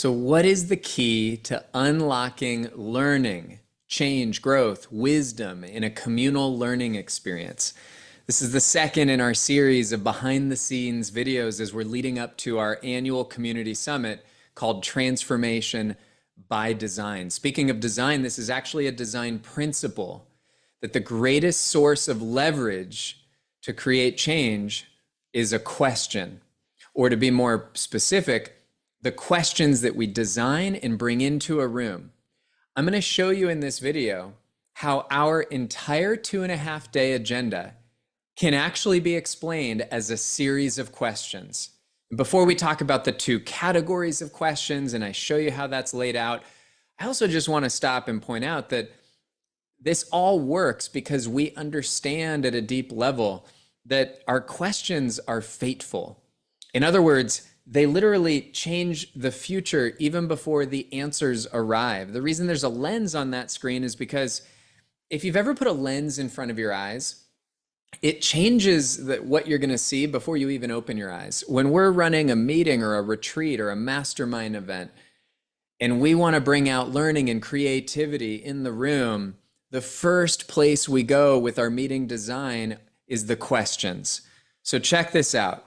So what is the key to unlocking learning, change, growth, wisdom in a communal learning experience? This is the second in our series of behind the scenes videos as we're leading up to our annual community summit called Transformation by Design. Speaking of design, this is actually a design principle that the greatest source of leverage to create change is a question. Or to be more specific, the questions that we design and bring into a room. I'm going to show you in this video how our entire 2.5-day agenda can actually be explained as a series of questions. Before we talk about the two categories of questions and I show you how that's laid out, I also just want to stop and point out that this all works because we understand at a deep level that our questions are fateful. In other words, they literally change the future even before the answers arrive. The reason there's a lens on that screen is because if you've ever put a lens in front of your eyes, it changes what you're going to see before you even open your eyes. When we're running a meeting or a retreat or a mastermind event, and we want to bring out learning and creativity in the room, the first place we go with our meeting design is the questions. So check this out.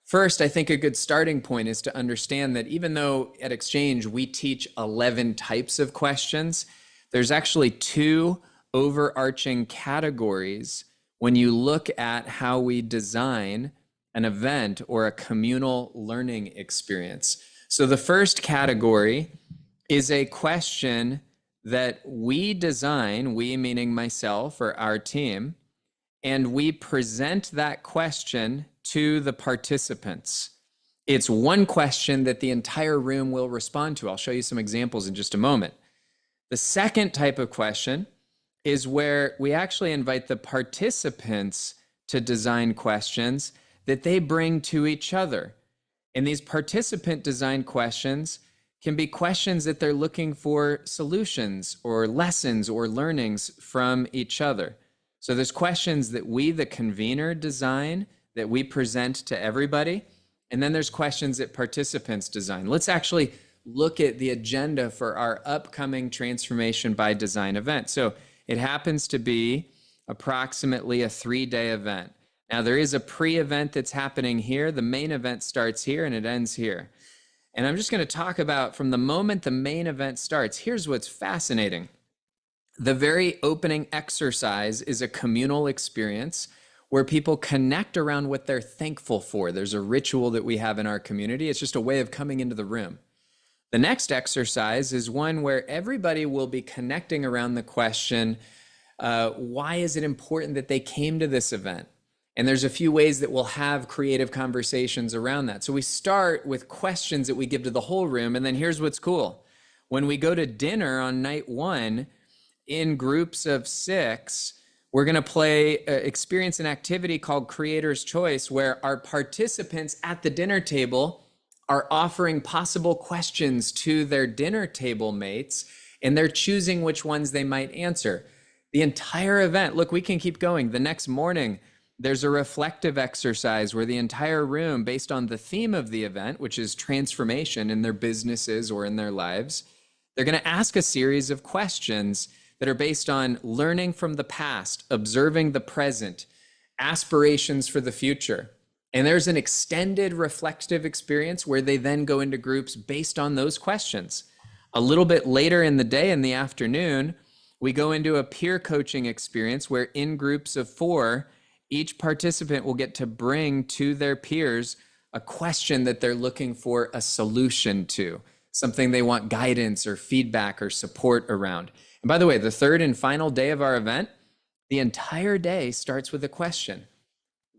First, I think a good starting point is to understand that even though at Exchange we teach 11 types of questions, there's actually 2 overarching categories when you look at how we design an event or a communal learning experience. So the first category is a question that we design, we meaning myself or our team, and we present that question to the participants. It's one question that the entire room will respond to. I'll show you some examples in just a moment. The second type of question is where we actually invite the participants to design questions that they bring to each other. And these participant design questions can be questions that they're looking for solutions or lessons or learnings from each other. So there's questions that we, the convener, design that we present to everybody. And then there's questions that participants design. Let's actually look at the agenda for our upcoming Transformation by Design event. So it happens to be approximately a 3-day event. Now there is a pre-event that's happening here. The main event starts here and it ends here. And I'm just going to talk about from the moment the main event starts. Here's what's fascinating. The very opening exercise is a communal experience where people connect around what they're thankful for. There's a ritual that we have in our community. It's just a way of coming into the room. The next exercise is one where everybody will be connecting around the question, why is it important that they came to this event? And there's a few ways that we'll have creative conversations around that. So we start with questions that we give to the whole room. And then here's what's cool. When we go to dinner on night 1, in groups of 6, we're going to play experience an activity called Creator's Choice, where our participants at the dinner table are offering possible questions to their dinner table mates, and they're choosing which ones they might answer. The entire event, look, we can keep going. The next morning, there's a reflective exercise where the entire room, based on the theme of the event, which is transformation in their businesses or in their lives, they're going to ask a series of questions that are based on learning from the past, observing the present, aspirations for the future. And there's an extended reflective experience where they then go into groups based on those questions. A little bit later in the day, in the afternoon, we go into a peer coaching experience where in groups of 4, each participant will get to bring to their peers a question that they're looking for a solution to, something they want guidance or feedback or support around. And by the way, the third and final day of our event, the entire day starts with a question.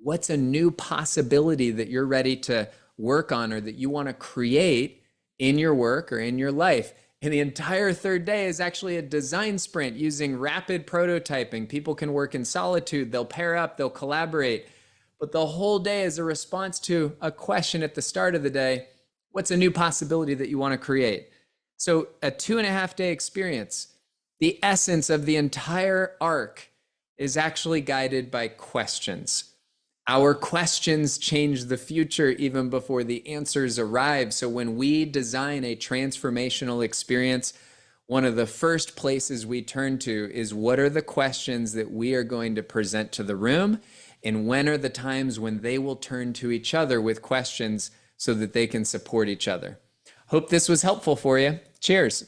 What's a new possibility that you're ready to work on or that you want to create in your work or in your life? And the entire third day is actually a design sprint using rapid prototyping. People can work in solitude, they'll pair up, they'll collaborate. But the whole day is a response to a question at the start of the day. What's a new possibility that you want to create? So a 2.5-day experience. The essence of the entire arc is actually guided by questions. Our questions change the future even before the answers arrive. So when we design a transformational experience, one of the first places we turn to is what are the questions that we are going to present to the room, and when are the times when they will turn to each other with questions so that they can support each other. Hope this was helpful for you. Cheers.